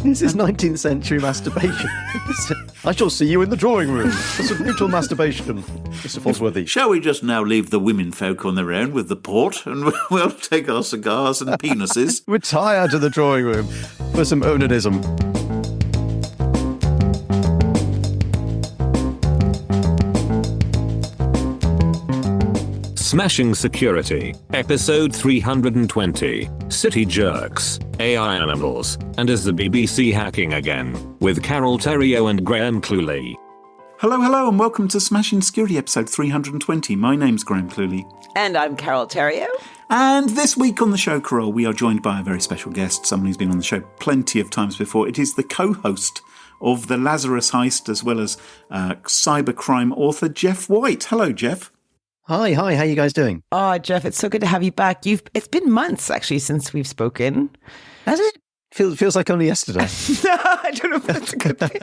This is 19th century masturbation. I shall see you in the drawing room for some mutual masturbation, Mr. Falsworthy. Shall we just now leave the women folk on their own with the port, and we'll take our cigars and penises? Retire to the drawing room for some onanism. Smashing Security, Episode 320, City Jerks, AI Animals, and Is the BBC Hacking Again, with Carole, Theriault and Graham Cluley. Hello, and welcome to Smashing Security, Episode 320. My name's Graham Cluley. And I'm Carole Theriault. And this week on the show, Carole, we are joined by a very special guest, someone who's been on the show plenty of times before. It is the co-host of the Lazarus Heist, as well as cybercrime author Geoff White. Hello, Geoff. Hi, how you guys doing? Oh, Geoff, it's so good to have you back. It's been months, actually, since we've spoken. Has it? Feels like only yesterday. No, I don't know if that's a good thing.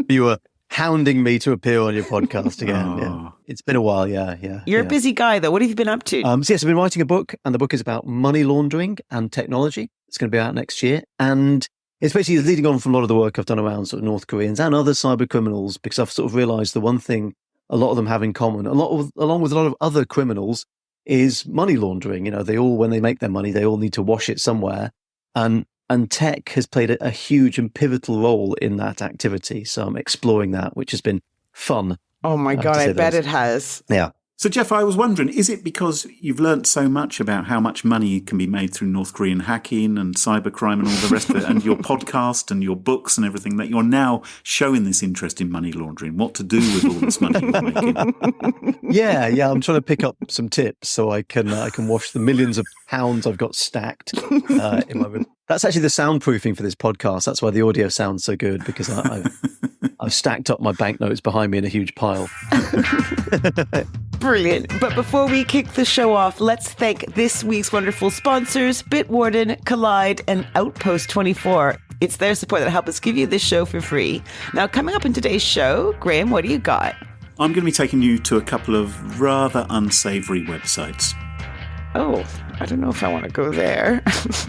You were hounding me to appear on your podcast again. Oh. Yeah. It's been a while, yeah. You're a busy guy, though. What have you been up to? Yes, I've been writing a book, and the book is about money laundering and technology. It's going to be out next year, and it's basically leading on from a lot of the work I've done around sort of North Koreans and other cyber criminals, because I've sort of realised the one thing a lot of them have in common, along with a lot of other criminals, is money laundering. You know, they all, when they make their money, they all need to wash it somewhere. And tech has played a huge and pivotal role in that activity. So I'm exploring that, which has been fun. Oh my God, I bet it has. Yeah. So, Geoff, I was wondering, is it because you've learnt so much about how much money can be made through North Korean hacking and cybercrime and all the rest of it, and your podcast and your books and everything, that you're now showing this interest in money laundering, what to do with all this money you're making? Yeah. I'm trying to pick up some tips so I can wash the millions of pounds I've got stacked in my room. That's actually the soundproofing for this podcast. That's why the audio sounds so good, because I've stacked up my banknotes behind me in a huge pile. Brilliant. But before we kick the show off, let's thank this week's wonderful sponsors, Bitwarden, Collide, and Outpost 24. It's their support that help us give you this show for free. Now, coming up in today's show, Graham, what do you got? I'm going to be taking you to a couple of rather unsavoury websites. Oh, I don't know if I want to go there.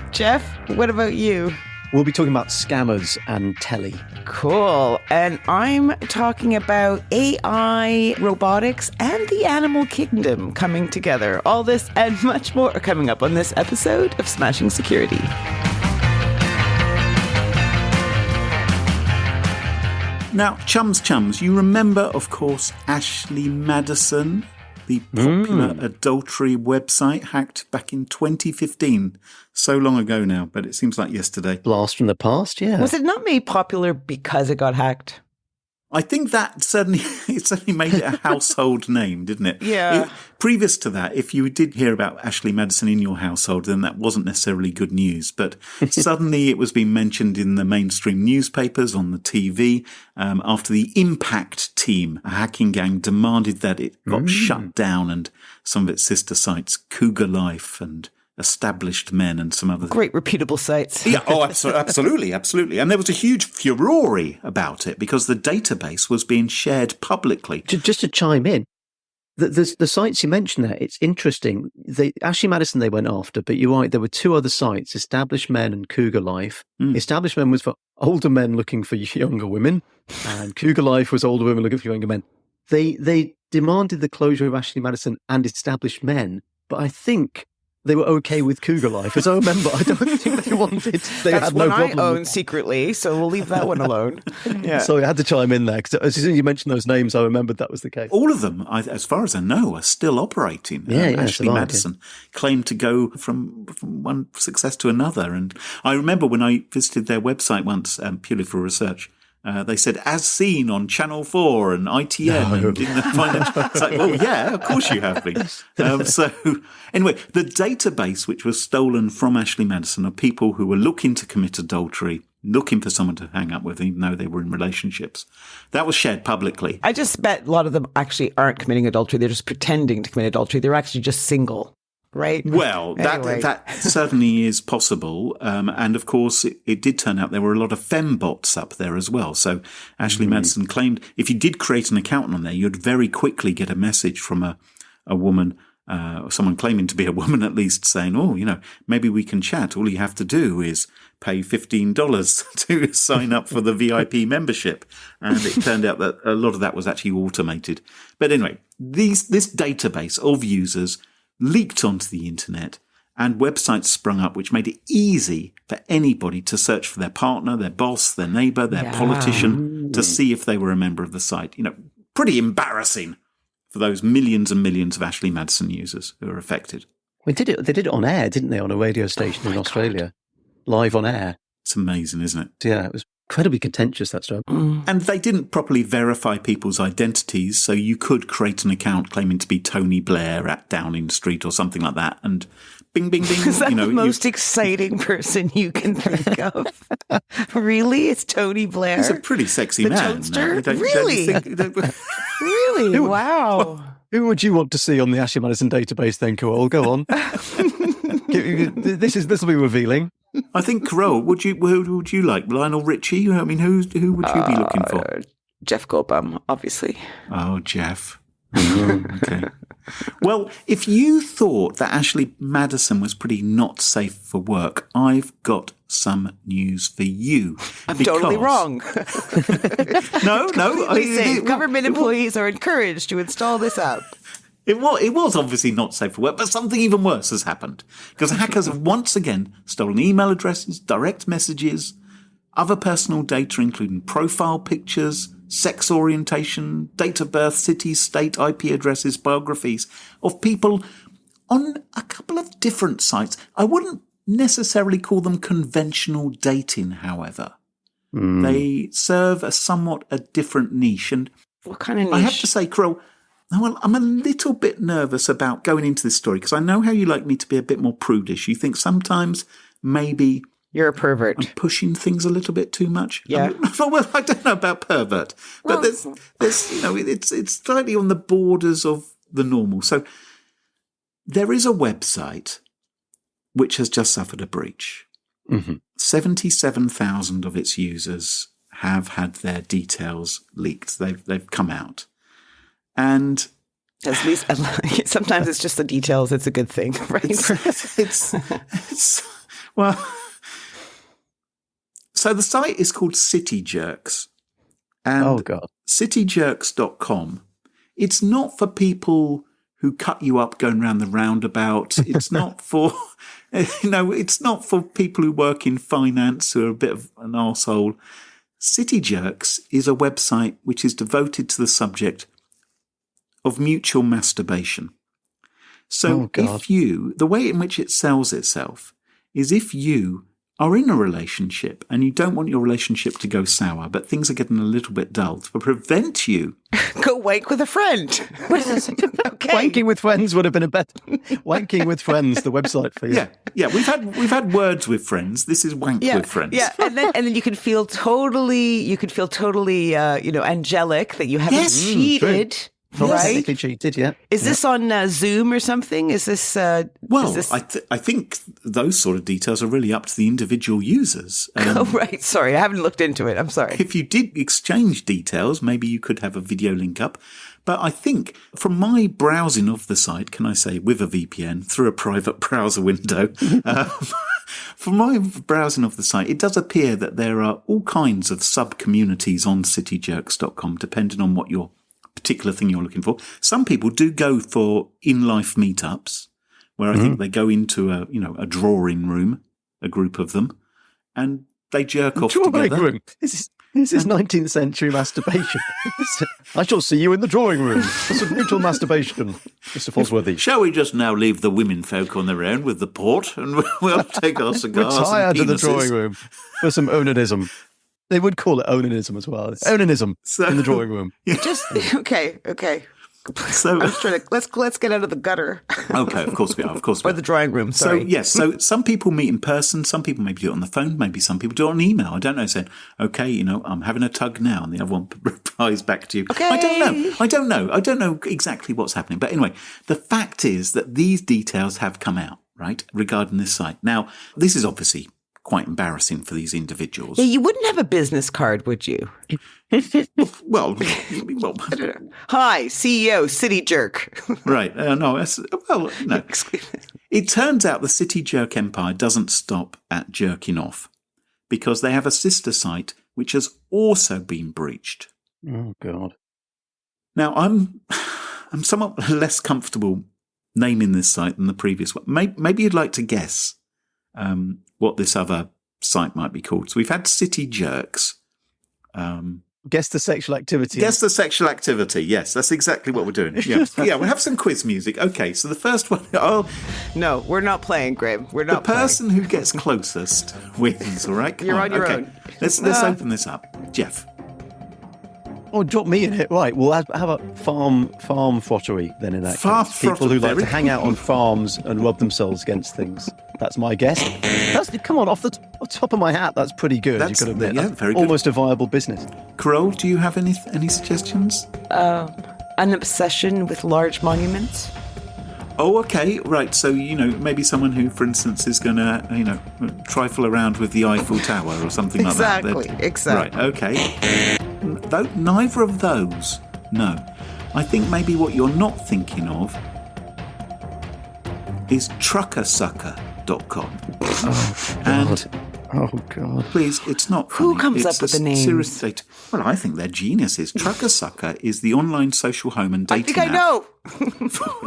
Geoff, what about you? We'll be talking about scammers and telly. Cool. And I'm talking about AI, robotics, and the animal kingdom coming together. All this and much more are coming up on this episode of Smashing Security. Now, chums, you remember, of course, Ashley Madison, the popular adultery website hacked back in 2015. So long ago now, but it seems like yesterday. Blast from the past, yeah. Was it not made popular because it got hacked? I think that certainly made it a household name, didn't it? Yeah. Previous to that, if you did hear about Ashley Madison in your household, then that wasn't necessarily good news. But suddenly it was being mentioned in the mainstream newspapers, on the TV, after the Impact team, a hacking gang, demanded that it got shut down, and some of its sister sites, Cougar Life and Established Men and some other great reputable sites. Yeah, absolutely. And there was a huge furore about it because the database was being shared publicly. Just to chime in, the sites you mentioned there, it's interesting. Ashley Madison they went after, but you're right, there were two other sites, Established Men and Cougar Life. Established Men was for older men looking for younger women, and Cougar Life was older women looking for younger men. They demanded the closure of Ashley Madison and Established Men, but I think they were okay with Cougar Life. As I remember, I don't think they wanted. They That's had no one problem. I own secretly, so we'll leave that one alone. Yeah. So I had to chime in there because as soon as you mentioned those names, I remembered that was the case. All of them, as far as I know, are still operating. Ashley Madison claimed to go from one success to another. And I remember when I visited their website once, purely for research, they said, as seen on Channel 4 and ITN and in the financial. It's like, well, yeah, of course you have been. So anyway, the database which was stolen from Ashley Madison of people who were looking to commit adultery, looking for someone to hang up with, even though they were in relationships, that was shared publicly. I just bet a lot of them actually aren't committing adultery. They're just pretending to commit adultery. They're actually just single. Right. Well, anyway. that certainly is possible. And of course, it did turn out there were a lot of fembots up there as well. So Ashley Madison claimed if you did create an account on there, you'd very quickly get a message from a woman someone claiming to be a woman at least saying, oh, maybe we can chat. All you have to do is pay $15 to sign up for the VIP membership. And it turned out that a lot of that was actually automated. But anyway, this database of users leaked onto the internet, and websites sprung up which made it easy for anybody to search for their partner, their boss, their neighbour, their politician to see if they were a member of the site. Pretty embarrassing for those millions and millions of Ashley Madison users who are affected. They did it on air, didn't they, on a radio station in Australia? Live on air. It's amazing, isn't it? Yeah, it was incredibly contentious, that stuff. And they didn't properly verify people's identities, so you could create an account claiming to be Tony Blair at Downing Street or something like that, and bing, bing, bing. Is that the most exciting person you can think of? Really? It's Tony Blair? He's a pretty sexy man. Toadster? Really? Really? Wow. Who would you want to see on the Ashley Madison database then, Carole? Go on. This will be revealing. I think, Carole, who would you like? Lionel Richie? I mean, who would you be looking for? Jeff Goldblum, obviously. Oh, Geoff. Okay. Well, if you thought that Ashley Madison was pretty not safe for work, I've got some news for you. I'm totally wrong. No. Safe. Government employees are encouraged to install this app. It was obviously not safe for work, but something even worse has happened. Because hackers have once again stolen email addresses, direct messages, other personal data, including profile pictures, sex orientation, date of birth, city, state, IP addresses, biographies of people on a couple of different sites. I wouldn't necessarily call them conventional dating, however. They serve a different niche. And what kind of niche? I have to say, Carole, well, I'm a little bit nervous about going into this story because I know how you like me to be a bit more prudish. You think sometimes maybe you're a pervert. I'm pushing things a little bit too much. Yeah. Well, I don't know about pervert, but there's it's slightly on the borders of the normal. So there is a website which has just suffered a breach. 77,000 of its users have had their details leaked. They've come out. And at least sometimes it's just the details. It's a good thing, right? It's well. So the site is called City Jerks, and cityjerks.com. It's not for people who cut you up going around the roundabout. It's not for it's not for people who work in finance who are a bit of an arsehole. City Jerks is a website which is devoted to the subject of mutual masturbation. So the way in which it sells itself is if you are in a relationship and you don't want your relationship to go sour, but things are getting a little bit dull, to prevent you... Go wank with a friend. Okay. Wanking with friends would have been a better... Wanking with friends, the website for you. Yeah. We've had words with friends. This is wank with friends. Yeah, and then you can feel totally, angelic that you haven't cheated. Technically cheated, yeah. Is this on Zoom or something? Is this... I think those sort of details are really up to the individual users. Oh, right. Sorry, I haven't looked into it. I'm sorry. If you did exchange details, maybe you could have a video link up. But I think from my browsing of the site, can I say, with a VPN, through a private browser window, from my browsing of the site, it does appear that there are all kinds of sub-communities on cityjerks.com, depending on what your particular thing you're looking for. Some people do go for in-life meetups, where I think they go into a drawing room, a group of them, and they jerk off together. Room. This is 19th century masturbation. I shall see you in the drawing room. This is mutual masturbation, Mr. Fosworthy. Shall we just now leave the women folk on their own with the port, and we'll take our cigars Retire and penises. to the drawing room for some onanism. They would call it onanism as well. Onanism in the drawing room. Yeah. Just okay. So I'm trying to let's get out of the gutter. Okay, of course we are. Or the drawing room. Sorry. So yes, so some people meet in person. Some people maybe do it on the phone. Maybe some people do it on email. I don't know. Saying, okay, I'm having a tug now, and the other one replies back to you. Okay. I don't know exactly what's happening. But anyway, the fact is that these details have come out, right, regarding this site. Now, this is obviously quite embarrassing for these individuals. Yeah, you wouldn't have a business card, would you? Well, Hi, CEO, City Jerk. Right. No. It turns out the City Jerk empire doesn't stop at jerking off, because they have a sister site which has also been breached. Oh, God. Now, I'm somewhat less comfortable naming this site than the previous one. Maybe you'd like to guess what this other site might be called. So we've had City Jerks. Guess the sexual activity. Guess the sexual activity. Yes, that's exactly what we're doing. Yeah, we'll have some quiz music. Okay, so the first one. No, we're not playing, Graham. We're not The person who gets closest wins, all right? You're on your own. Let's open this up. Geoff. Oh, drop me in it. Right. Well, how about farm frottery then in that case? People who like to hang out on farms and rub themselves against things. That's my guess. Come on, off the top of my hat, that's pretty good. You've got to admit. Yeah, very good. Almost a viable business. Carole, do you have any suggestions? An obsession with large monuments. Oh, okay, right. So, maybe someone who, for instance, is going to, trifle around with the Eiffel Tower or something like that. Exactly. Right, okay. Neither of those, no. I think maybe what you're not thinking of is truckersucker.com. Oh, God. Please, it's not funny. Who comes up with the names? Serious data. Well, I think they're geniuses. Truckersucker is the online social home and dating I think I know.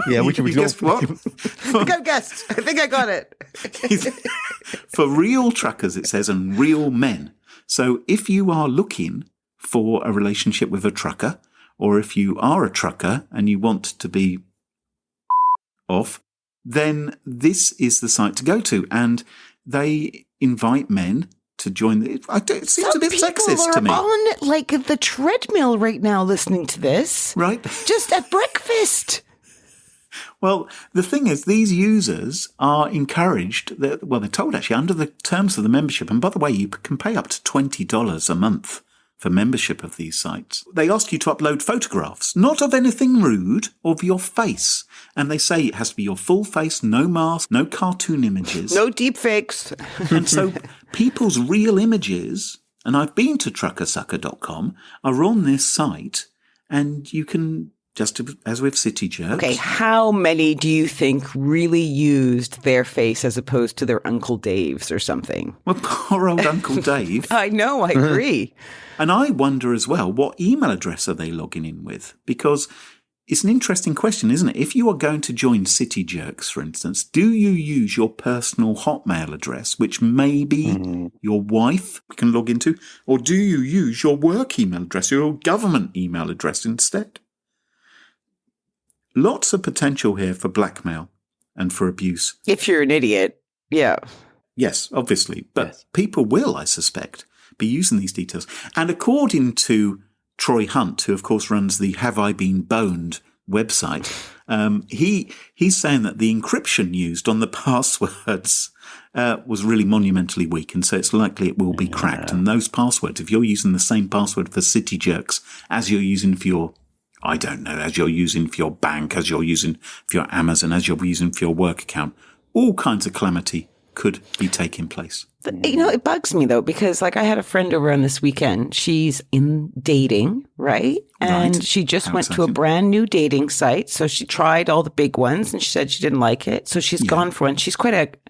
Yeah, which you guessed what? I think I've guessed. I think I got it. For real truckers, it says, and real men. So if you are looking for a relationship with a trucker, or if you are a trucker and you want to be off, then this is the site to go to. And they invite men to join. It seems a bit sexist to me. Some people are on like the treadmill right now listening to this. Right. Just at breakfast. Well, the thing is, these users are encouraged, they're told actually under the terms of the membership, and by the way, you can pay up to $20 a month for membership of these sites. They ask you to upload photographs, not of anything rude, of your face. And they say it has to be your full face, no mask, no cartoon images. No deep fakes. And so people's real images, and I've been to truckersucker.com, are on this site, and you can, just as with City Jerks. Okay, how many do you think really used their face as opposed to their Uncle Dave's or something? Well, poor old Uncle Dave. I know, I agree. And I wonder as well, what email address are they logging in with? Because it's an interesting question, isn't it? If you are going to join City Jerks, for instance, do you use your personal Hotmail address, which maybe your wife can log into, or do you use your work email address, your government email address instead? Lots of potential here for blackmail and for abuse. If you're an idiot, yeah. Yes, obviously. But people will, I suspect, be using these details. And according to Troy Hunt, who of course runs the Have I Been Boned website, he's saying that the encryption used on the passwords was really monumentally weak, and so it's likely it will be cracked. And those passwords, if you're using the same password for City Jerks as you're using for your, I don't know, as you're using for your bank, as you're using for your Amazon, as you're using for your work account, all kinds of calamity could be taking place. It bugs me though, because like I had a friend over on this weekend. She's in dating, right? And she just went to a brand new dating site. So she tried all the big ones and she said she didn't like it. So she's gone for one. She's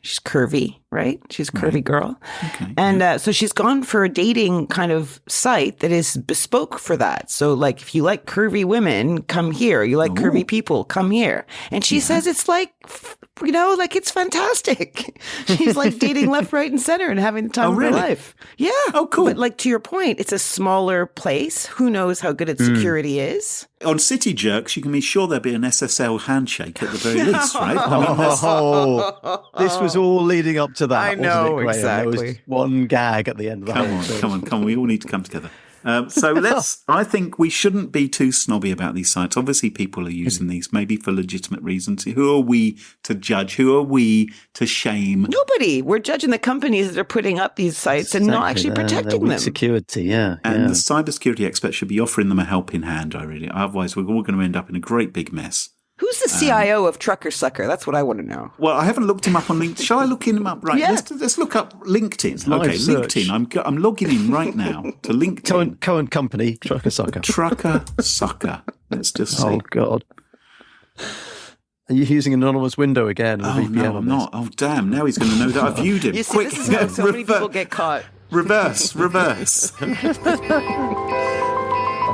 she's curvy, right? She's a curvy girl. Okay. And so she's gone for a dating kind of site that is bespoke for that. So like if you like curvy women, come here. You like curvy people, come here. And she says it's like, like it's fantastic. She's like dating left, right, and center and having the time of her life. Yeah. Oh, cool. But like to your point, it's a smaller place. Who knows how good its security is? On City Jerks, you can be sure there'll be an SSL handshake at the very least, right? This was all leading up to that. I know, wasn't it, exactly. There was one gag at the end of the whole thing. Come on. We all need to come together. I think we shouldn't be too snobby about these sites. Obviously, people are using these maybe for legitimate reasons. Who are we to judge? Who are we to shame? Nobody. We're judging the companies that are putting up these sites and not actually protecting them. Security, And the cybersecurity experts should be offering them a helping hand, otherwise we're all going to end up in a great big mess. Who's the CIO of Trucker Sucker? That's what I want to know. Well, I haven't looked him up on LinkedIn. Shall I look him up? Right, Yeah. let's look up LinkedIn. Okay, search. LinkedIn. I'm logging in right now to LinkedIn. Current company, Trucker Sucker. Trucker Sucker. Let's just see. Oh, God. Are you using an anonymous window again? Oh, no, I'm not. Oh, damn. Now he's going to know that I've viewed him. You see, Quick, this is how so many people get caught. Reverse. I'll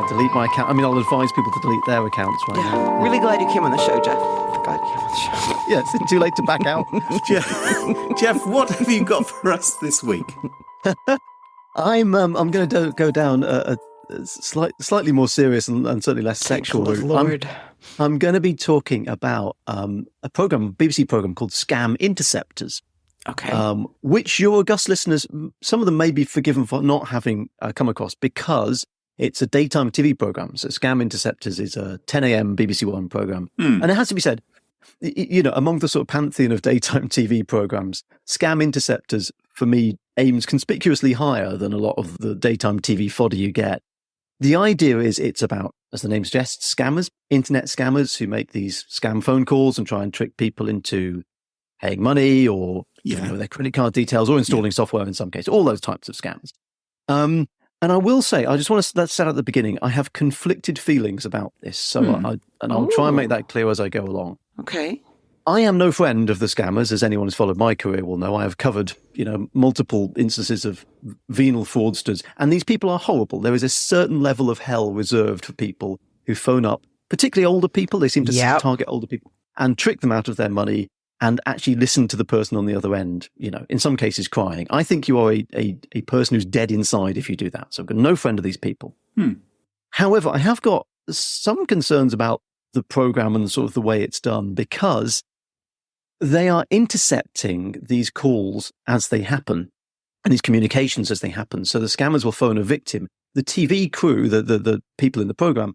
delete my account. I mean, I'll advise people to delete their accounts right now. Really glad you came on the show, Geoff. Glad you came on the show. Yeah, it's too late to back out. Jeff, what have you got for us this week? I'm going to go down a slightly more serious and certainly less sexual route. Lord. I'm going to be talking about a BBC program called Scam Interceptors. Okay. Which your august listeners, some of them may be forgiven for not having come across because it's a daytime TV program. So Scam Interceptors is a 10 a.m. BBC One program. And it has to be said, among the sort of pantheon of daytime TV programs, Scam Interceptors, for me, aims conspicuously higher than a lot of the daytime TV fodder you get. The idea is it's about, as the name suggests, scammers, internet scammers who make these scam phone calls and try and trick people into paying money or their credit card details or installing software in some cases, all those types of scams. And I will say, I just want to set at the beginning, I have conflicted feelings about this. So I'll try and make that clear as I go along. Okay. I am no friend of the scammers, as anyone who's followed my career will know. I have covered, multiple instances of venal fraudsters, and these people are horrible. There is a certain level of hell reserved for people who phone up, particularly older people. They seem to target older people and trick them out of their money and actually listen to the person on the other end, in some cases crying. I think you are a person who's dead inside if you do that. So I've got no friend of these people. However, I have got some concerns about the program and sort of the way it's done because they are intercepting these calls as they happen and these communications as they happen. So the scammers will phone a victim. The TV crew, the people in the program,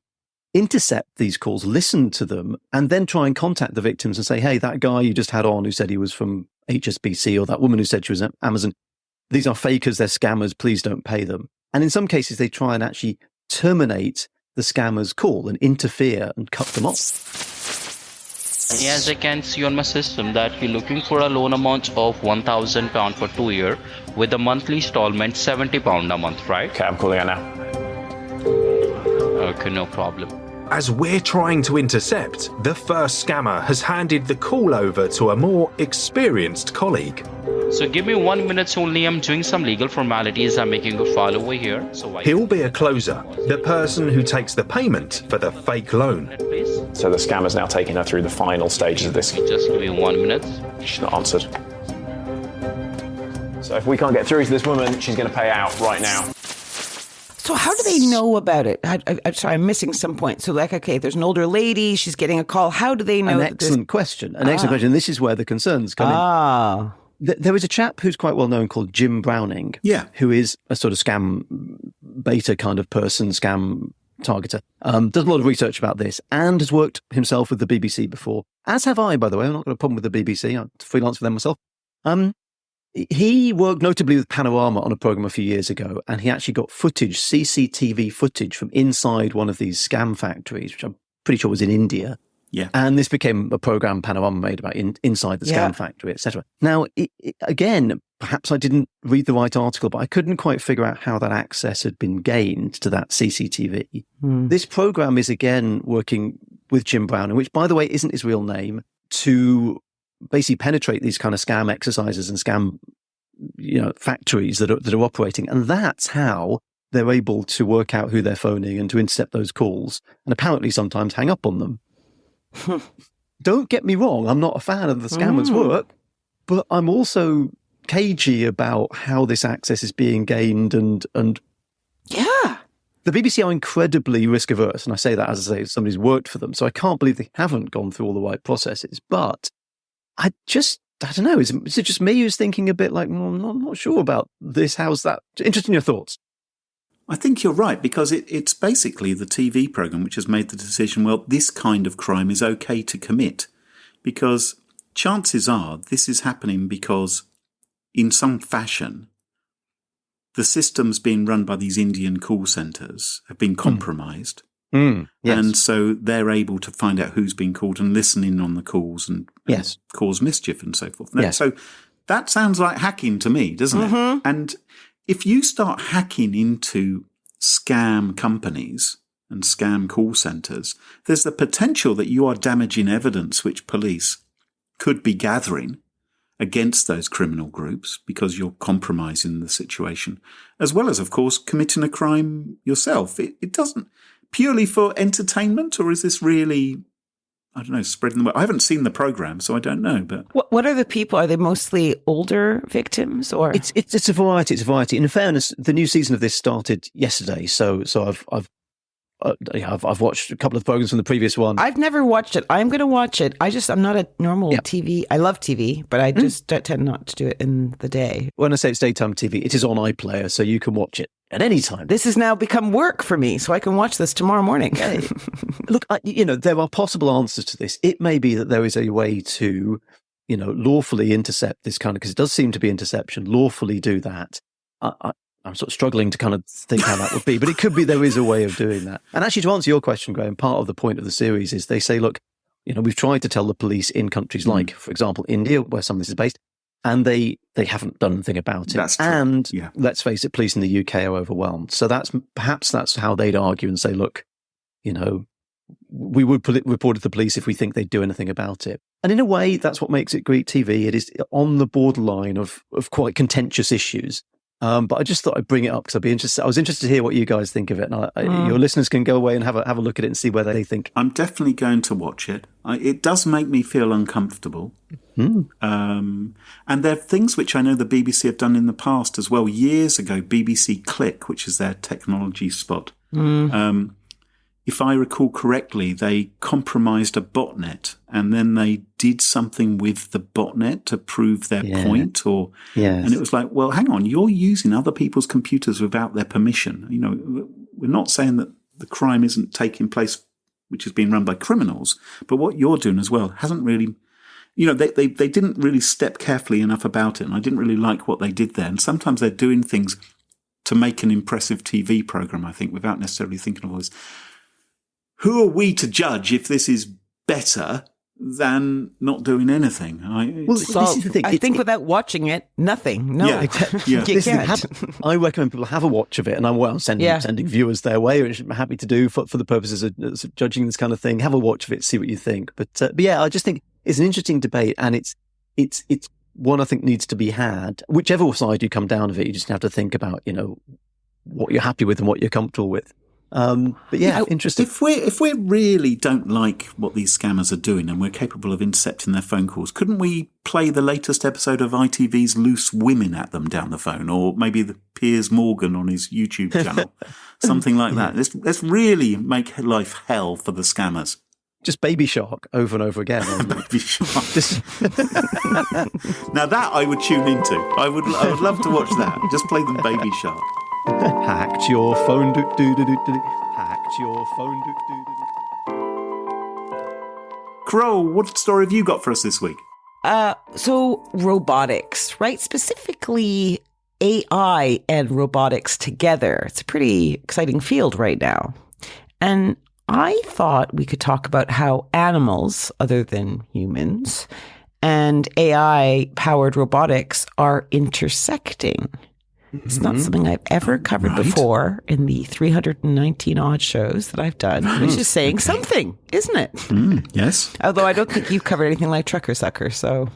intercept these calls, listen to them, and then try and contact the victims and say, hey, that guy you just had on who said he was from HSBC or that woman who said she was at Amazon, these are fakers, they're scammers, please don't pay them. And in some cases, they try and actually terminate the scammer's call and interfere and cut them off. As I can see on my system that you're looking for a loan amount of £1,000 for 2 years with a monthly installment £70 a month, right? Okay, I'm calling her now. Okay, no problem. As we're trying to intercept, the first scammer has handed the call over to a more experienced colleague. So give me 1 minute only. I'm doing some legal formalities. I'm making a file over here. He'll be a closer, the person who takes the payment for the fake loan. Please. So the scammer's now taking her through the final stages of this. Just give me 1 minute. She's not answered. So if we can't get through to this woman, she's going to pay out right now. So how do they know about it? I'm sorry, I'm missing some point. So okay, there's an older lady, she's getting a call. How do they know? An excellent question. This is where the concerns come in. There is a chap who's quite well known called Jim Browning, who is a sort of scam beta kind of person, scam targeter. Does a lot of research about this and has worked himself with the BBC before, as have I, by the way. I'm not got a problem with the BBC. I freelance for them myself. He worked notably with Panorama on a program a few years ago, and he actually got CCTV footage from inside one of these scam factories, which I'm pretty sure was in India. Yeah. And this became a program Panorama made about inside the scam factory, etc. Now, again, perhaps I didn't read the right article, but I couldn't quite figure out how that access had been gained to that CCTV. This program is again working with Jim Browning, which, by the way, isn't his real name, to basically penetrate these kind of scam exercises and scam, factories that are operating. And that's how they're able to work out who they're phoning and to intercept those calls and apparently sometimes hang up on them. Don't get me wrong, I'm not a fan of the scammers' work, but I'm also cagey about how this access is being gained and yeah. The BBC are incredibly risk averse, and I say that as I say somebody's worked for them, so I can't believe they haven't gone through all the right processes. But I don't know, is it just me who's thinking a bit like, I'm not sure about this, how's that? Interested in your thoughts. I think you're right, because it's basically the TV program which has made the decision, well, this kind of crime is okay to commit, because chances are this is happening because in some fashion the systems being run by these Indian call centres have been compromised. Yes. And so they're able to find out who's been called and listen in on the calls and cause mischief and so forth. Now, so that sounds like hacking to me, doesn't it? And if you start hacking into scam companies and scam call centers, there's the potential that you are damaging evidence which police could be gathering against those criminal groups because you're compromising the situation, as well as, of course, committing a crime yourself. It doesn't purely for entertainment, or is this really, I don't know, spreading the word? I haven't seen the program, so I don't know. But what are the people? Are they mostly older victims, or it's a variety? It's a variety. In fairness, the new season of this started yesterday, so I've watched a couple of programs from the previous one. I've never watched it. I'm going to watch it. I'm not a normal TV. I love TV, but I just tend not to do it in the day. When I say it's daytime TV, it is on iPlayer, so you can watch it at any time. This has now become work for me, so I can watch this tomorrow morning. Look, there are possible answers to this. It may be that there is a way to, lawfully intercept this kind of, because it does seem to be interception, lawfully do that. I'm sort of struggling to kind of think how that would be, but it could be there is a way of doing that. And actually, to answer your question, Graham, part of the point of the series is they say, look, we've tried to tell the police in countries like, for example, India, where some of this is based, and they haven't done anything about it. That's true. And let's face it, police in the UK are overwhelmed. So perhaps that's how they'd argue and say, look, we would report it to the police if we think they'd do anything about it. And in a way, that's what makes it great TV. It is on the borderline of quite contentious issues. But I just thought I'd bring it up because I was interested to hear what you guys think of it. And your listeners can go away and have a look at it and see where they think. I'm definitely going to watch it. It does make me feel uncomfortable. And there are things which I know the BBC have done in the past as well. Years ago, BBC Click, which is their technology spot, if I recall correctly, they compromised a botnet and then they did something with the botnet to prove their point. And it was like, well, hang on, you're using other people's computers without their permission. We're not saying that the crime isn't taking place, which is being run by criminals, but what you're doing as well hasn't really, they didn't really step carefully enough about it. And I didn't really like what they did there. And sometimes they're doing things to make an impressive TV program, I think, without necessarily thinking of all this. Who are we to judge if this is better than not doing anything? This is the thing. I think without watching it, nothing. No, you can't. I recommend people have a watch of it, and I'm sending viewers their way, which I'm happy to do for the purposes of judging this kind of thing. Have a watch of it, see what you think. But I just think it's an interesting debate, and it's one I think needs to be had. Whichever side you come down of it, you just have to think about what you're happy with and what you're comfortable with. Interesting. If we really don't like what these scammers are doing and we're capable of intercepting their phone calls, couldn't we play the latest episode of ITV's Loose Women at them down the phone, or maybe the Piers Morgan on his YouTube channel, something like that? Let's really make life hell for the scammers. Just Baby Shark over and over again. Baby Shark. Now that I would tune into. I would love to watch that. Just play them Baby Shark. Hacked your phone, hacked your phone, Carole, what story have you got for us this week? So robotics, right? Specifically AI and robotics together. It's a pretty exciting field right now. And I thought we could talk about how animals, other than humans, and AI-powered robotics are intersecting. It's not something I've ever covered before in the 319 odd shows that I've done, which is saying something, isn't it? Yes. Although I don't think you've covered anything like Trucker Sucker, so.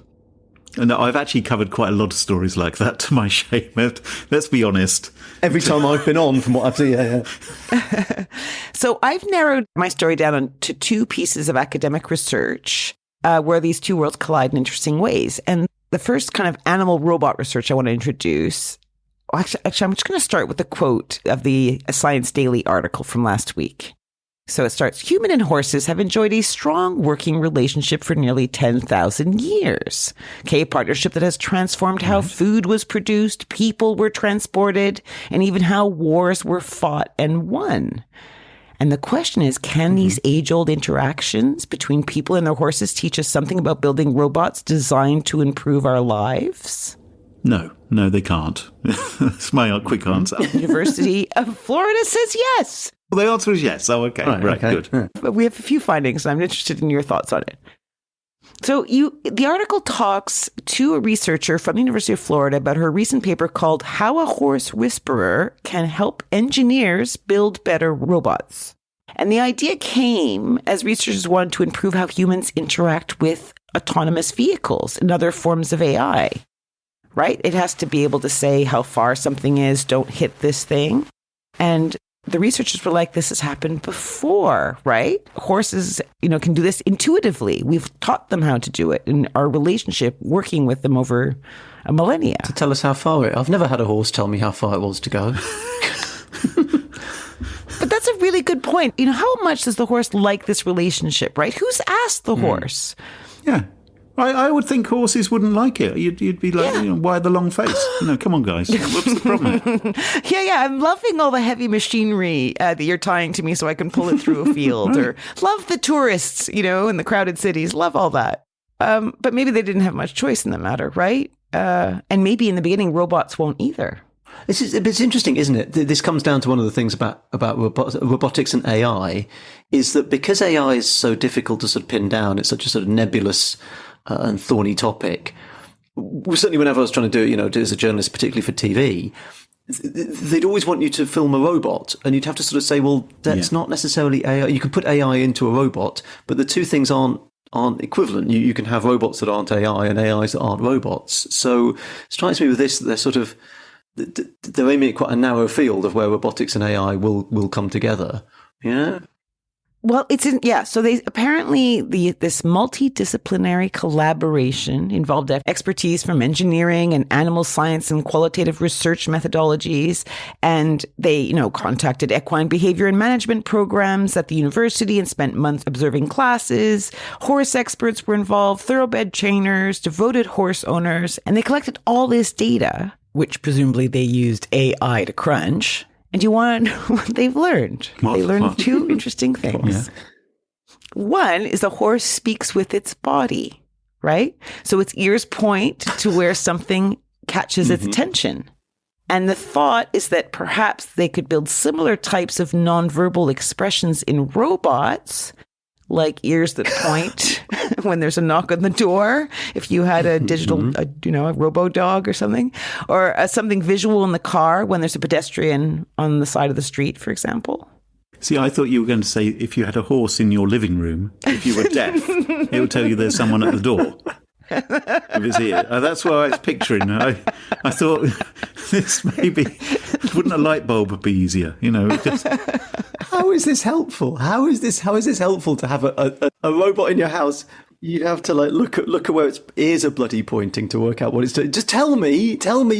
No, I've actually covered quite a lot of stories like that, to my shame. Let's be honest. Every time I've been on, from what I've seen, So I've narrowed my story down to two pieces of academic research where these two worlds collide in interesting ways. And the first kind of animal-robot research I want to introduce. Actually, I'm just going to start with a quote of the Science Daily article from last week. So it starts, human and horses have enjoyed a strong working relationship for nearly 10,000 years. Okay, a partnership that has transformed how food was produced, people were transported, and even how wars were fought and won. And the question is, can these age-old interactions between people and their horses teach us something about building robots designed to improve our lives? No, they can't. That's my quick answer. University of Florida says yes. Well, the answer is yes. Oh, okay. Right, okay. good. Yeah. But we have a few findings, and I'm interested in your thoughts on it. So the article talks to a researcher from the University of Florida about her recent paper called How a Horse Whisperer Can Help Engineers Build Better Robots. And the idea came as researchers wanted to improve how humans interact with autonomous vehicles and other forms of AI, right? It has to be able to say how far something is, don't hit this thing. And the researchers were like, this has happened before, right? Horses, can do this intuitively. We've taught them how to do it in our relationship, working with them over a millennia. To tell us how far I've never had a horse tell me how far it was to go. But that's a really good point. How much does the horse like this relationship, right? Who's asked the horse? Yeah. I would think horses wouldn't like it. You'd be like, why the long face? Come on, guys. What's the problem? Yeah. I'm loving all the heavy machinery that you're tying to me so I can pull it through a field. Right. Or love the tourists, in the crowded cities. Love all that. But maybe they didn't have much choice in the matter, right? And maybe in the beginning, robots won't either. It's interesting, isn't it? This comes down to one of the things about robotics and AI, is that because AI is so difficult to sort of pin down, it's such a sort of nebulous and thorny topic. Certainly whenever I was trying to do it, as a journalist, particularly for TV, they'd always want you to film a robot, and you'd have to sort of say, well, that's not necessarily AI. You can put AI into a robot, but the two things aren't equivalent. You can have robots that aren't AI and AIs that aren't robots. So it strikes me with this that they're sort of they're aiming at quite a narrow field of where robotics and AI will come together. Yeah. Well, so they apparently this multidisciplinary collaboration involved expertise from engineering and animal science and qualitative research methodologies. And they, contacted equine behavior and management programs at the university and spent months observing classes. Horse experts were involved, thoroughbred trainers, devoted horse owners, and they collected all this data, which presumably they used AI to crunch. And you want to know what they've learned? They learned two interesting things. Yeah. One is a horse speaks with its body, right? So its ears point to where something catches its attention. And the thought is that perhaps they could build similar types of nonverbal expressions in robots, like ears that point when there's a knock on the door, if you had a digital, a robo-dog or something, or something visual in the car when there's a pedestrian on the side of the street, for example. See, I thought you were going to say if you had a horse in your living room, if you were deaf, it would tell you there's someone at the door. With his ear. That's what I was picturing. I thought this maybe, wouldn't a light bulb be easier? How is this helpful? How is this helpful to have a robot in your house? You'd have to look at where its ears are bloody pointing to work out what it's doing. Just tell me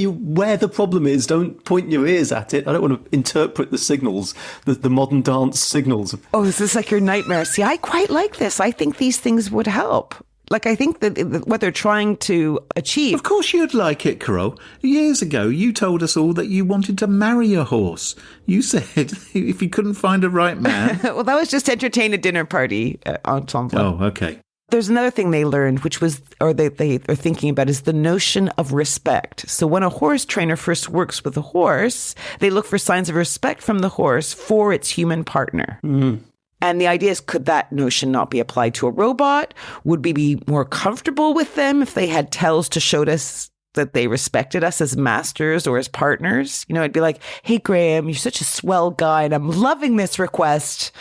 where the problem is. Don't point your ears at it. I don't want to interpret the signals, the modern dance signals. Oh, is this like your nightmare? See, I quite like this. I think these things would help. I think that what they're trying to achieve. Of course you'd like it, Carole. Years ago, you told us all that you wanted to marry a horse. You said if you couldn't find a right man. Well, that was just to entertain a dinner party ensemble. Oh, okay. There's another thing they learned, which was, or they are thinking about, is the notion of respect. So when a horse trainer first works with a horse, they look for signs of respect from the horse for its human partner. Mm-hmm. And the idea is, could that notion not be applied to a robot? Would we be more comfortable with them if they had tells to show us that they respected us as masters or as partners? I'd be like, hey, Graham, you're such a swell guy, and I'm loving this request.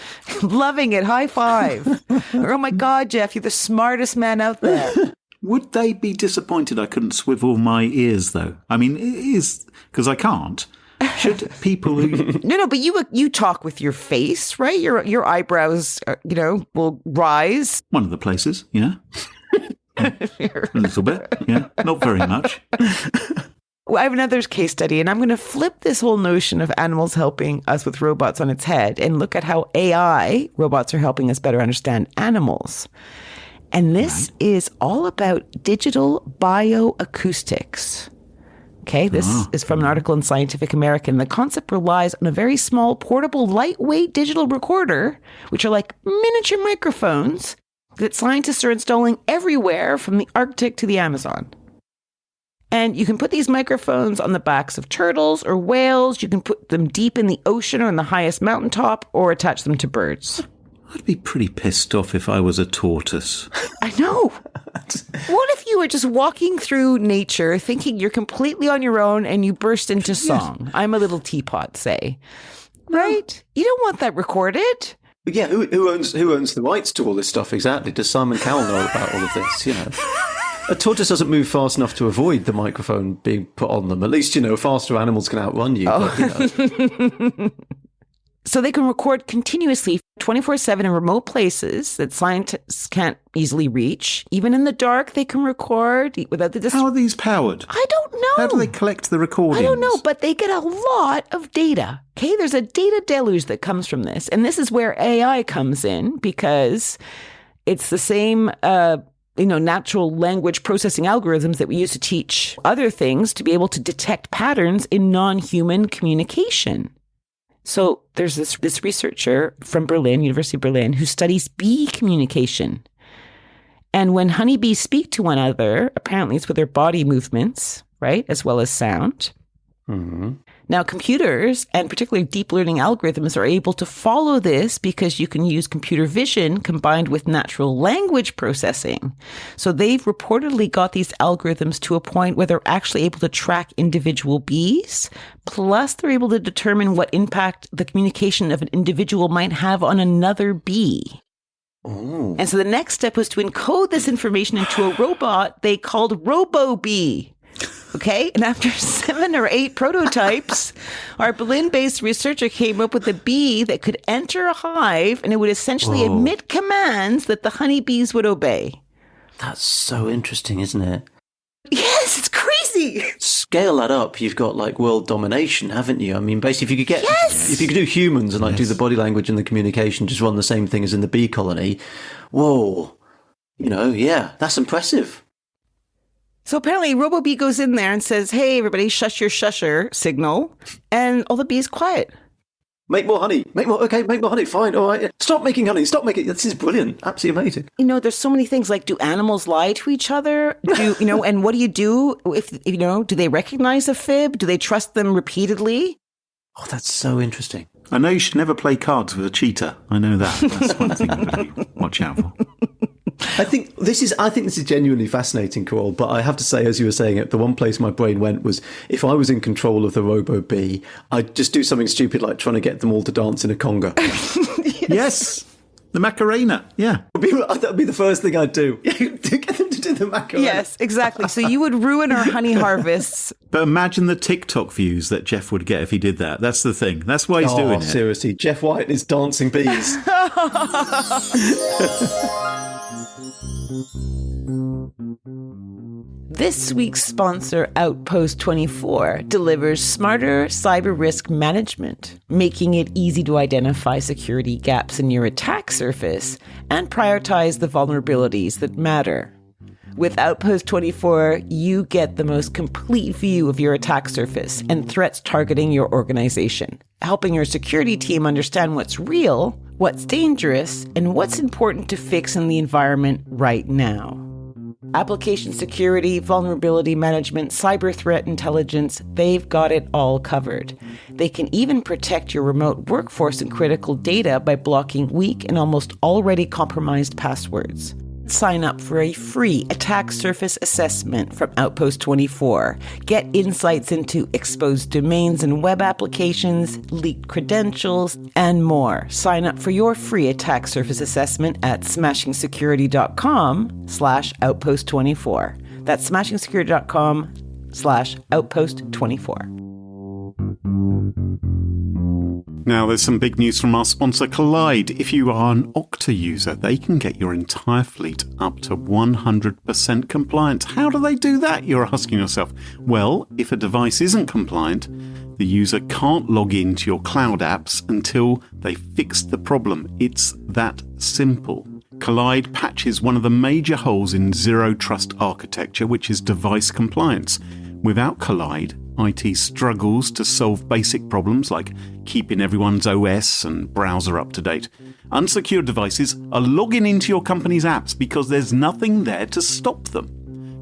Loving it. High five. Or, oh my God, Geoff, you're the smartest man out there. Would they be disappointed I couldn't swivel my ears, though? I mean, it is, because I can't. Should people who... No, but you talk with your face, right? Your eyebrows, will rise. One of the places, yeah. A little bit, yeah. Not very much. Well, I have another case study, and I'm going to flip this whole notion of animals helping us with robots on its head and look at how AI robots are helping us better understand animals. And this is all about digital bioacoustics. Okay, this is from an article in Scientific American. The concept relies on a very small, portable, lightweight digital recorder, which are like miniature microphones that scientists are installing everywhere from the Arctic to the Amazon. And you can put these microphones on the backs of turtles or whales. You can put them deep in the ocean or on the highest mountaintop, or attach them to birds. I'd be pretty pissed off if I was a tortoise. I know. What if you were just walking through nature thinking you're completely on your own and you burst into song? Yes. I'm a little teapot, say. Right? You don't want that recorded. But yeah, who owns the rights to all this stuff exactly? Does Simon Cowell know about all of this? A tortoise doesn't move fast enough to avoid the microphone being put on them. At least, faster animals can outrun you. Oh. But, So they can record continuously 24/7 in remote places that scientists can't easily reach. Even in the dark, they can record without the... How are these powered? I don't know. How do they collect the recordings? I don't know, but they get a lot of data. Okay, there's a data deluge that comes from this. And this is where AI comes in, because it's the same... natural language processing algorithms that we use to teach other things to be able to detect patterns in non-human communication. So there's this researcher from Berlin, University of Berlin, who studies bee communication. And when honeybees speak to one another, apparently it's with their body movements, right, as well as sound. Mm-hmm. Now, computers, and particularly deep learning algorithms, are able to follow this because you can use computer vision combined with natural language processing. So they've reportedly got these algorithms to a point where they're actually able to track individual bees, plus they're able to determine what impact the communication of an individual might have on another bee. Oh. And so the next step was to encode this information into a robot they called RoboBee. Okay, and after 7 or 8 prototypes, our Berlin-based researcher came up with a bee that could enter a hive, and it would essentially emit commands that the honeybees would obey. That's so interesting, isn't it? Yes, it's crazy. Scale that up, you've got like world domination, haven't you? I mean, basically, if you could do humans and do the body language and the communication, just run the same thing as in the bee colony. Whoa, that's impressive. So apparently RoboBee goes in there and says, hey, everybody, shush your shusher signal. And all the bees quiet. Make more honey. Make more honey. Fine. All right. Stop making honey. Stop making. This is brilliant. Absolutely amazing. There's so many things like, do animals lie to each other? And what do you do if, do they recognize a fib? Do they trust them repeatedly? Oh, that's so interesting. I know you should never play cards with a cheetah. I know that. That's one thing to really watch out for. I think this is genuinely fascinating, Carole, but I have to say, as you were saying it, the one place my brain went was, if I was in control of the RoboBee, I'd just do something stupid like trying to get them all to dance in a conga. Yes. The Macarena, yeah. That would be the first thing I'd do. Get them to do the Macarena. Yes, exactly. So you would ruin our honey harvests. But imagine the TikTok views that Geoff would get if he did that. That's the thing. That's why he's doing it. Seriously, Geoff White is dancing bees. This week's sponsor, Outpost 24, delivers smarter cyber risk management, making it easy to identify security gaps in your attack surface and prioritize the vulnerabilities that matter. With Outpost 24, you get the most complete view of your attack surface and threats targeting your organization, helping your security team understand what's real, what's dangerous, and what's important to fix in the environment right now. Application security, vulnerability management, cyber threat intelligence, they've got it all covered. They can even protect your remote workforce and critical data by blocking weak and almost already compromised passwords. Sign up for a free attack surface assessment from Outpost 24. Get insights into exposed domains and web applications, leaked credentials, and more. Sign up for your free attack surface assessment at smashingsecurity.com/outpost24. That's smashingsecurity.com/outpost24. Now, there's some big news from our sponsor, Collide. If you are an Okta user, they can get your entire fleet up to 100% compliant. How do they do that, you're asking yourself? Well, if a device isn't compliant, the user can't log into your cloud apps until they fix the problem. It's that simple. Collide patches one of the major holes in zero trust architecture, which is device compliance. Without Collide, IT struggles to solve basic problems like keeping everyone's OS and browser up to date. Unsecured devices are logging into your company's apps because there's nothing there to stop them.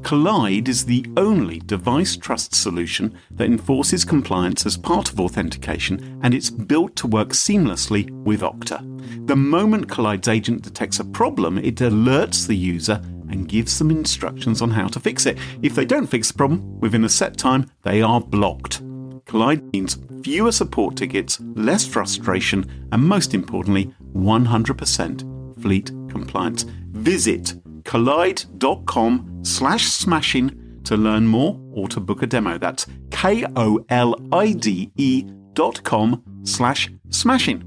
Collide is the only device trust solution that enforces compliance as part of authentication, and it's built to work seamlessly with Okta. The moment Collide's agent detects a problem, it alerts the user and gives them instructions on how to fix it. If they don't fix the problem within a set time, they are blocked. Collide means fewer support tickets, less frustration, and most importantly, 100% fleet compliance. Visit collide.com/smashing to learn more or to book a demo. That's KOLIDE.com/smashing.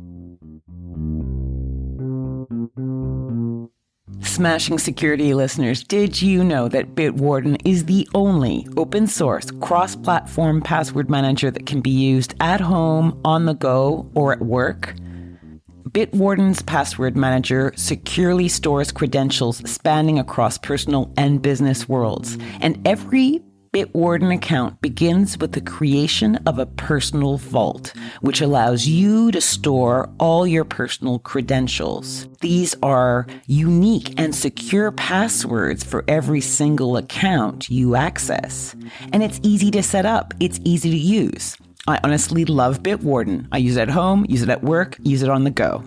Smashing Security listeners, did you know that Bitwarden is the only open source cross-platform password manager that can be used at home, on the go, or at work? Bitwarden's password manager securely stores credentials spanning across personal and business worlds, and every Bitwarden account begins with the creation of a personal vault, which allows you to store all your personal credentials. These are unique and secure passwords for every single account you access. And it's easy to set up. It's easy to use. I honestly love Bitwarden. I use it at home, use it at work, use it on the go.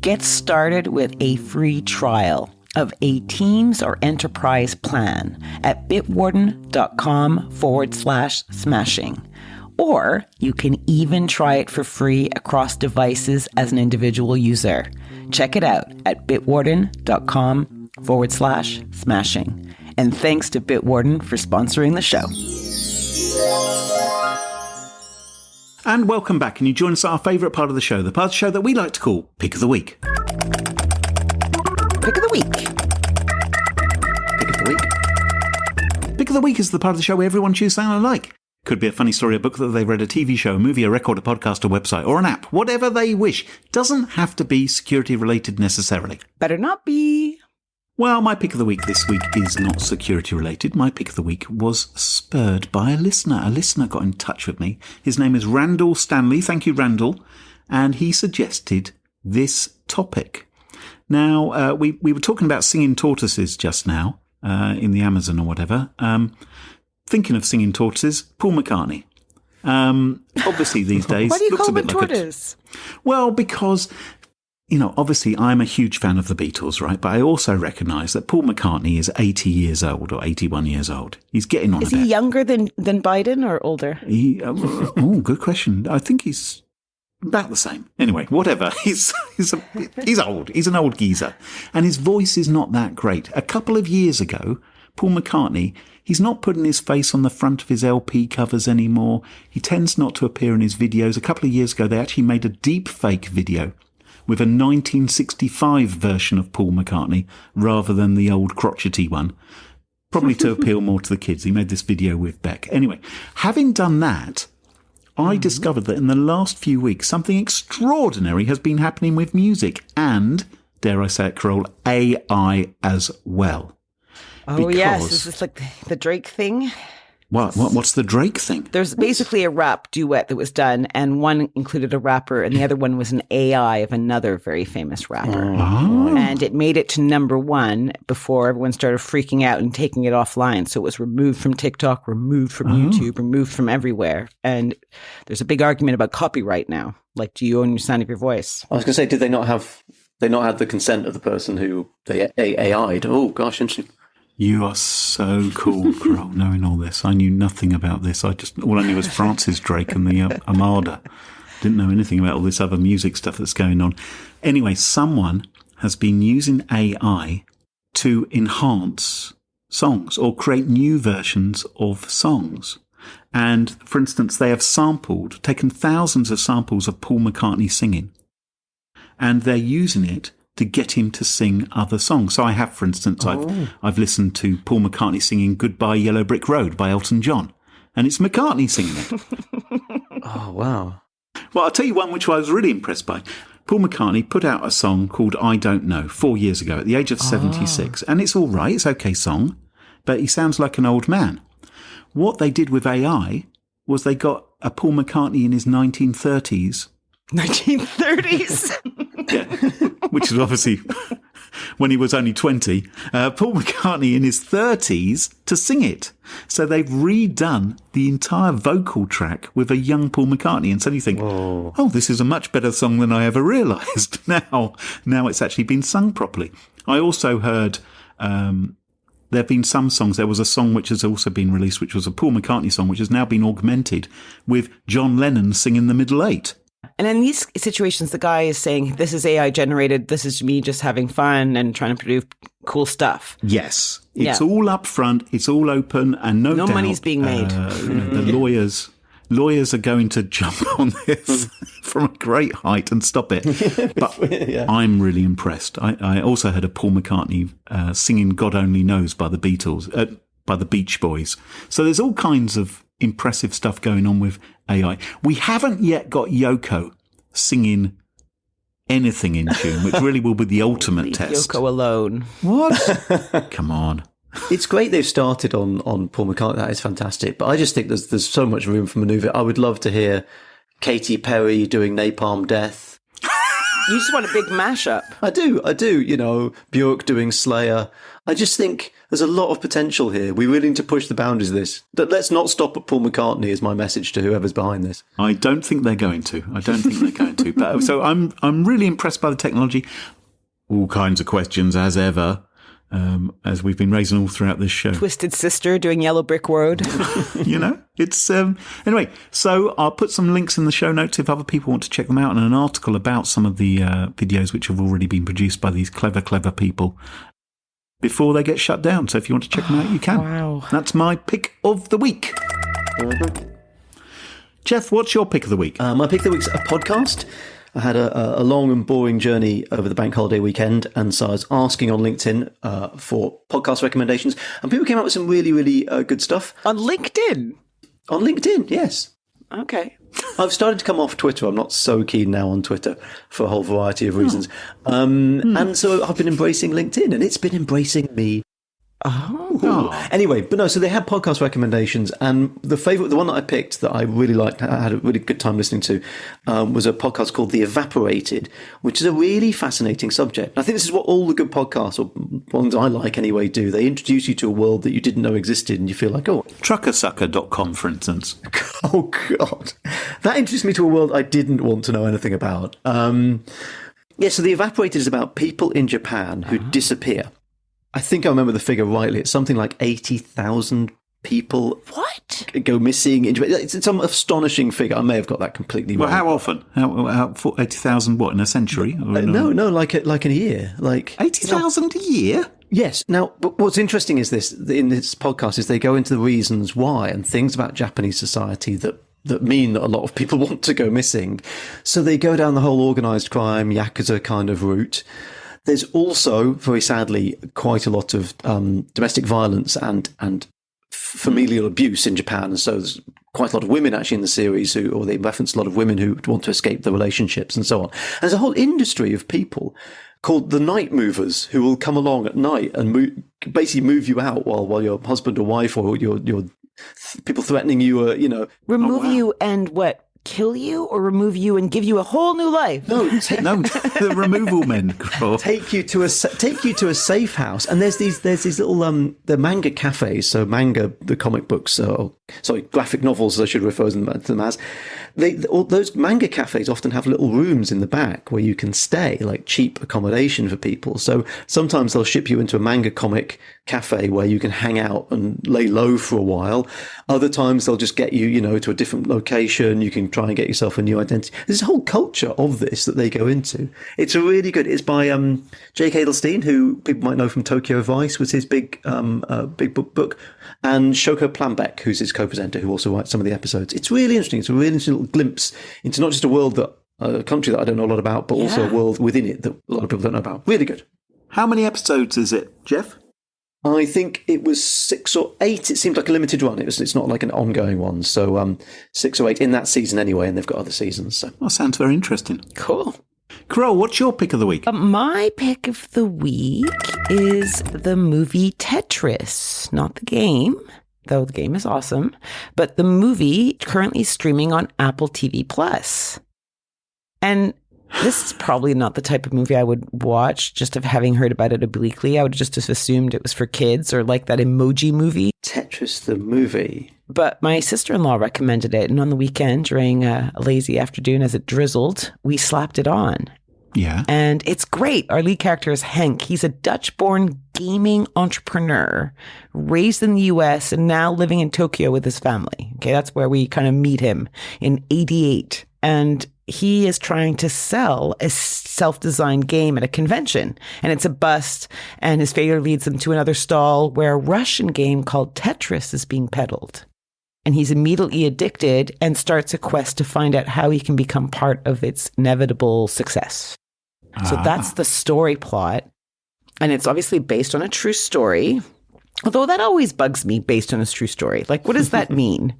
Get started with a free trial of a Teams or Enterprise plan at bitwarden.com/smashing. Or you can even try it for free across devices as an individual user. Check it out at bitwarden.com/smashing. And thanks to Bitwarden for sponsoring the show. And welcome back. And you join us at our favourite part of the show, the part of the show that we like to call Pick of the Week. Pick of the week. Pick of the week. Pick of the Week is the part of the show where everyone chooses something they like. Could be a funny story, a book that they've read, a TV show, a movie, a record, a podcast, a website, or an app. Whatever they wish. Doesn't have to be security related necessarily. Better not be. Well, my pick of the week this week is not security related. My pick of the week was spurred by a listener. A listener got in touch with me. His name is Randall Stanley. Thank you, Randall. And he suggested this topic. Now, we were talking about singing tortoises just now in the Amazon or whatever. Thinking of singing tortoises, Paul McCartney. Obviously these days, Why do you looks call a him a bit like tortoise? Well, because, you know, obviously I'm a huge fan of the Beatles, right? But I also recognise that Paul McCartney is 80 years old or 81 years old. He's getting on a bit. Is he younger than Biden or older? Good question. I think he's about the same. Anyway, whatever. He's old. He's an old geezer. And his voice is not that great. A couple of years ago, Paul McCartney, he's not putting his face on the front of his LP covers anymore. He tends not to appear in his videos. A couple of years ago, they actually made a deep fake video with a 1965 version of Paul McCartney rather than the old crotchety one, probably to appeal more to the kids. He made this video with Beck. Anyway, having done that, I discovered that in the last few weeks, something extraordinary has been happening with music and, dare I say it, Carole, AI as well. Oh, yes. Is this like the Drake thing? What's the Drake thing? There's basically a rap duet that was done, and one included a rapper, and the other one was an AI of another very famous rapper. Oh. And it made it to #1 before everyone started freaking out and taking it offline. So it was removed from TikTok, removed from YouTube, removed from everywhere. And there's a big argument about copyright now. Like, do you own your sound of your voice? I was going to say, did they not have the consent of the person who they AI'd? Oh, gosh, interesting. You are so cool, Carole, knowing all this. I knew nothing about this. All I knew was Francis Drake and the Armada. Didn't know anything about all this other music stuff that's going on. Anyway, someone has been using AI to enhance songs or create new versions of songs. And, for instance, they have taken thousands of samples of Paul McCartney singing, and they're using it to get him to sing other songs. So I have, for instance, I've listened to Paul McCartney singing Goodbye Yellow Brick Road by Elton John, and it's McCartney singing it. Oh, wow. Well, I'll tell you one which I was really impressed by. Paul McCartney put out a song called I Don't Know 4 years ago at the age of 76, and it's all right, it's okay song, but he sounds like an old man. What they did with AI was they got a Paul McCartney in his 1930s. 1930s? Yeah, which is obviously when he was only 20, Paul McCartney in his 30s to sing it. So they've redone the entire vocal track with a young Paul McCartney. And so you think, oh, this is a much better song than I ever realised. Now it's actually been sung properly. I also heard there have been some songs. There was a song which has also been released, which was a Paul McCartney song, which has now been augmented with John Lennon singing the middle eight. And in these situations, the guy is saying, this is AI generated. This is me just having fun and trying to produce cool stuff. Yes. It's all up front. It's all open. And no doubt, money's being made. The lawyers are going to jump on this from a great height and stop it. But I'm really impressed. I also heard a Paul McCartney singing God Only Knows by the Beatles, by the Beach Boys. So there's all kinds of impressive stuff going on with AI. We haven't yet got Yoko singing anything in tune, which really will be the ultimate test. Yoko alone. What? Come on. It's great they've started on Paul McCartney. That is fantastic. But I just think there's so much room for manoeuvre. I would love to hear Katy Perry doing Napalm Death. You just want a big mashup. I do. You know, Björk doing Slayer. I just think there's a lot of potential here. We really need to push the boundaries of this. Let's not stop at Paul McCartney is my message to whoever's behind this. I don't think they're going to. But, so I'm really impressed by the technology. All kinds of questions as ever. As we've been raising all throughout this show. Twisted Sister doing Yellow Brick Road. You know, it's anyway, so I'll put some links in the show notes if other people want to check them out, and an article about some of the videos which have already been produced by these clever people before they get shut down. So if you want to check them out, you can. Wow. That's my pick of the week. Geoff, what's your pick of the week? My pick of the week's a podcast. I had a long and boring journey over the bank holiday weekend, and so I was asking on LinkedIn for podcast recommendations, and people came up with some really, really good stuff. On LinkedIn? On LinkedIn, yes. Okay. I've started to come off Twitter. I'm not so keen now on Twitter for a whole variety of reasons. And so I've been embracing LinkedIn, and it's been embracing me. Oh. Anyway, but no, so they had podcast recommendations, and the one that I picked that I really liked, I had a really good time listening to, was a podcast called The Evaporated, which is a really fascinating subject. I think this is what all the good podcasts, or ones I like anyway, do. They introduce you to a world that you didn't know existed, and you feel like, oh. Truckersucker.com, for instance. Oh, God. That introduced me to a world I didn't want to know anything about. So The Evaporated is about people in Japan who disappear. I think I remember the figure rightly. It's something like 80,000 people go missing. It's some astonishing figure. I may have got that completely wrong. Well, how often? How 80,000 what, in a century? No, like in a year. Like 80,000 a year? Yes. Now, but what's interesting is this, in this podcast, is they go into the reasons why and things about Japanese society that mean that a lot of people want to go missing. So they go down the whole organised crime, Yakuza kind of route. There's also, very sadly, quite a lot of domestic violence and familial abuse in Japan. And so there's quite a lot of women actually in the series or they reference a lot of women who want to escape the relationships and so on. And there's a whole industry of people called the night movers who will come along at night and basically move you out while your husband or wife or your people threatening you remove you and what? Kill you or remove you and give you a whole new life? No, the removal men. Take you to a safe house, and there's these little the manga cafes. So manga, the comic books, graphic novels, as I should refer to them as. Those manga cafes often have little rooms in the back where you can stay, like cheap accommodation for people. So sometimes they'll ship you into a manga comic cafe where you can hang out and lay low for a while. Other times they'll just get you, to a different location. You can try and get yourself a new identity. There's a whole culture of this that they go into. It's a really good. It's by Jake Adelstein, who people might know from Tokyo Vice, was his big book, and Shoko Planbeck, who's his co-presenter, who also writes some of the episodes. It's really interesting. It's a really interesting little glimpse into not just a country that I don't know a lot about, but also a world within it that a lot of people don't know about. Really good. How many episodes is it, Geoff? I think it was 6 or 8. It seemed like a limited run. It's not like an ongoing one. So 6 or 8 in that season anyway, and they've got other seasons. So. Well, sounds very interesting. Cool. Carole, what's your pick of the week? My pick of the week is the movie Tetris. Not the game, though the game is awesome, but the movie currently streaming on Apple TV+. And This is probably not the type of movie I would watch, just of having heard about it obliquely. I would just have assumed it was for kids, or like that Emoji Movie. Tetris the movie. But my sister-in-law recommended it, and on the weekend during a lazy afternoon as it drizzled, we slapped it on. Yeah. And it's great. Our lead character is Henk. He's a Dutch-born gaming entrepreneur, raised in the US and now living in Tokyo with his family. Okay, that's where we kind of meet him in 88. And he is trying to sell a self-designed game at a convention, and it's a bust, and his failure leads him to another stall where a Russian game called Tetris is being peddled. And he's immediately addicted and starts a quest to find out how he can become part of its inevitable success. So that's the story plot. And it's obviously based on a true story, although that always bugs me, based on a true story. Like, what does that mean?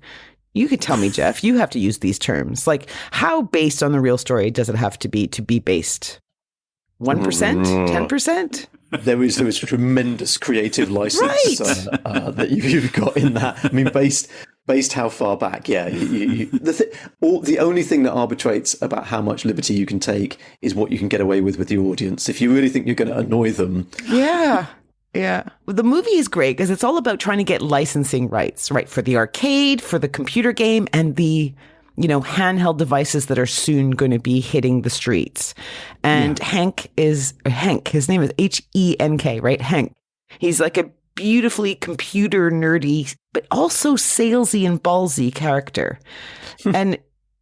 You could tell me, Geoff. You have to use these terms. Like, how based on the real story does it have to be based? 1%? 10%? There is a tremendous creative license that you've got in that. I mean, based how far back? Yeah. The only thing that arbitrates about how much liberty you can take is what you can get away with the audience. If you really think you're going to annoy them. Yeah. Yeah. Well, the movie is great because it's all about trying to get licensing rights, right? For the arcade, for the computer game, and the, handheld devices that are soon going to be hitting the streets. And Henk, his name is Henk, right? Henk. He's like a beautifully computer nerdy, but also salesy and ballsy character. And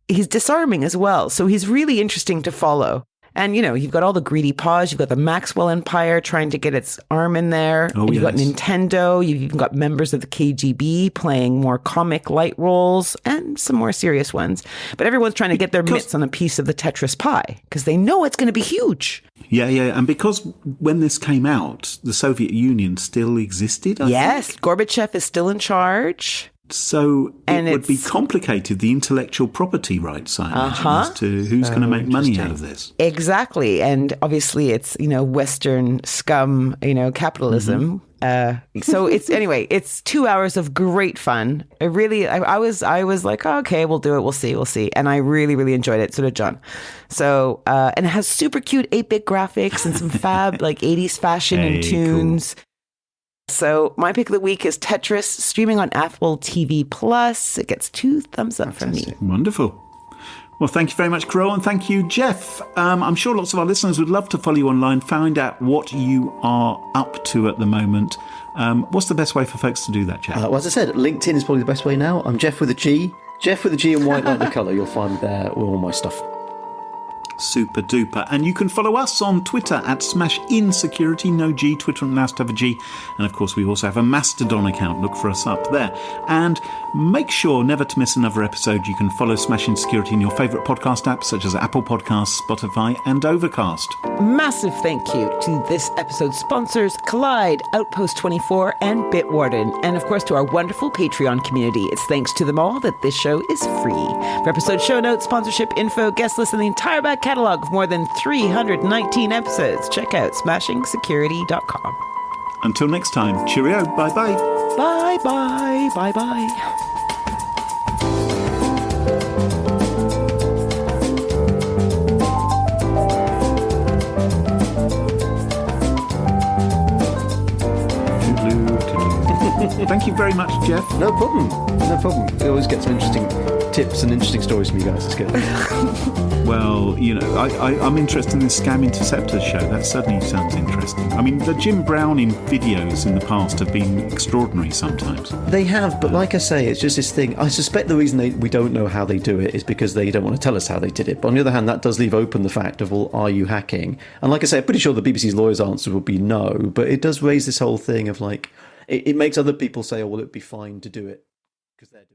he's disarming as well. So he's really interesting to follow. And, you've got all the greedy paws. You've got the Maxwell Empire trying to get its arm in there. You've got Nintendo. You've even got members of the KGB playing more comic light roles and some more serious ones. But everyone's trying to get their mitts on a piece of the Tetris pie because they know it's going to be huge. Yeah. And because when this came out, the Soviet Union still existed, I think? Gorbachev is still in charge. So it would be complicated, the intellectual property rights, I imagine, as to who's going to make money out of this. Exactly. And obviously it's, Western scum, capitalism. So it's 2 hours of great fun. I was like, oh, okay, we'll do it. We'll see. And I really, really enjoyed it. So did John. So, and it has super cute 8-bit graphics and some fab, like 80s fashion and tunes. Cool. So my pick of the week is Tetris, streaming on Apple TV Plus. It gets 2 thumbs up from me. Wonderful. Well, thank you very much, Carole, and thank you, Geoff. I'm sure lots of our listeners would love to follow you online, find out what you are up to at the moment. What's the best way for folks to do that, Geoff? Well, as I said, LinkedIn is probably the best way now. I'm Geoff with a G. Geoff with a G and white like the colour. You'll find there all my stuff. Super duper. And you can follow us on Twitter at SmashInSecurity, no G, Twitter and last have a G. And of course, we also have a Mastodon account. Look for us up there. And make sure never to miss another episode. You can follow Smash In Security in your favourite podcast apps, such as Apple Podcasts, Spotify and Overcast. Massive thank you to this episode's sponsors, Collide, Outpost 24 and Bitwarden. And of course, to our wonderful Patreon community. It's thanks to them all that this show is free. For episode show notes, sponsorship info, guest list, and the entire back catalog of more than 319 episodes, check out smashingsecurity.com. Until next time, cheerio, bye-bye. Bye-bye, bye-bye. Thank you very much, Geoff. No problem. We always get some interesting tips and interesting stories from you guys. It's good. Well, I'm interested in this Scam Interceptors show. That certainly sounds interesting. I mean, the Jim Browning videos in the past have been extraordinary sometimes. They have, but like I say, it's just this thing. I suspect the reason we don't know how they do it is because they don't want to tell us how they did it. But on the other hand, that does leave open the fact of, well, are you hacking? And like I say, I'm pretty sure the BBC's lawyer's answer would be no, but it does raise this whole thing of like, it makes other people say, oh, well, it'd be fine to do it because they're doing